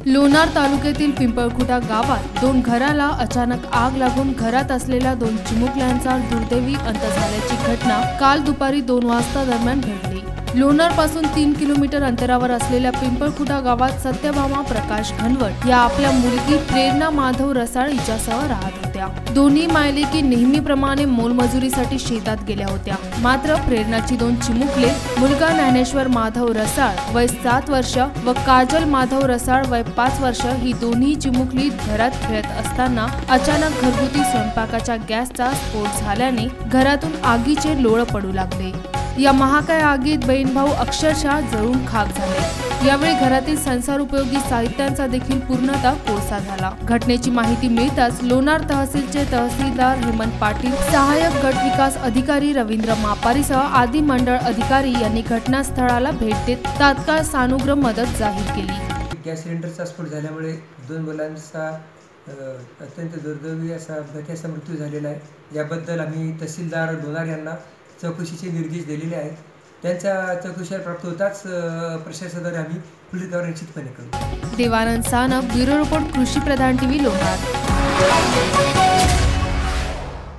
लोणार तालुक्यातील पिंपळखुटा गावात 2 घराला अचानक आग लागून घरात असलेल्या 2 चिमुकल्यांचा दुर्दैवी अंत झाल्याची घटना काल दुपारी 2 वाजता दरम्यान घडली। लोणार पासून 3 किलोमीटर अंतरावर असलेल्या पिंपळखुटा गावात सत्यभामा प्रकाश घनवट या आपल्या मुलगी प्रेरणा माधव रसाळ हिच्यासह राहत होत्या। दोन्ही मायलेकी नेहमीप्रमाणे मोलमजुरीसाठी शेतात गेल्या होत्या। मात्र प्रेरणाची 2 चिमुकले मुलगा ज्ञानेश्वर माधव रसाळ वय 7 वर्ष व काजल माधव रसाळ वय 5 वर्ष ही दोन्ही चिमुकली घरात खेळत असताना अचानक घरगुती स्वयंपाकाच्या गॅसचा स्फोट झाल्याने घरातून आगीचे लोळ पडू लागले। या महाकाय आगीत बहीण भाऊ अक्षरशः जळून खाक झाले। यावेळी घरातील संसार उपयोगी साहित्यांचा देखील पूर्णतः कोळसा झाला। घटनेची माहिती मिळताच लोणार तहसीलचे तहसीलदार हेमंत पाटील, सहाय्यक गट विकास अधिकारी रवींद्र मापारीसह आदी मंडळ अधिकारी यांनी घटनास्थळाला भेट देत तात्काळ सानुग्रह मदत जाहीर केली। गॅस सिलेंडरचा स्फोट झाल्यामुळे 2 मुलांचा अत्यंत दुर्दैवी असा मृत्यू झालेला आहे। याबद्दल आम्ही तहसीलदार लोणार यांना चौकशीचे निर्देश दिलेले आहेत। त्यांच्या चौकशीला प्राप्त होताच प्रशासनाद्वारे आम्ही पुढील कारवाई निश्चितपणे करू। देवानंद सानप, ब्युरो रिपोर्ट, कृषी प्रधान टीव्ही लोणार।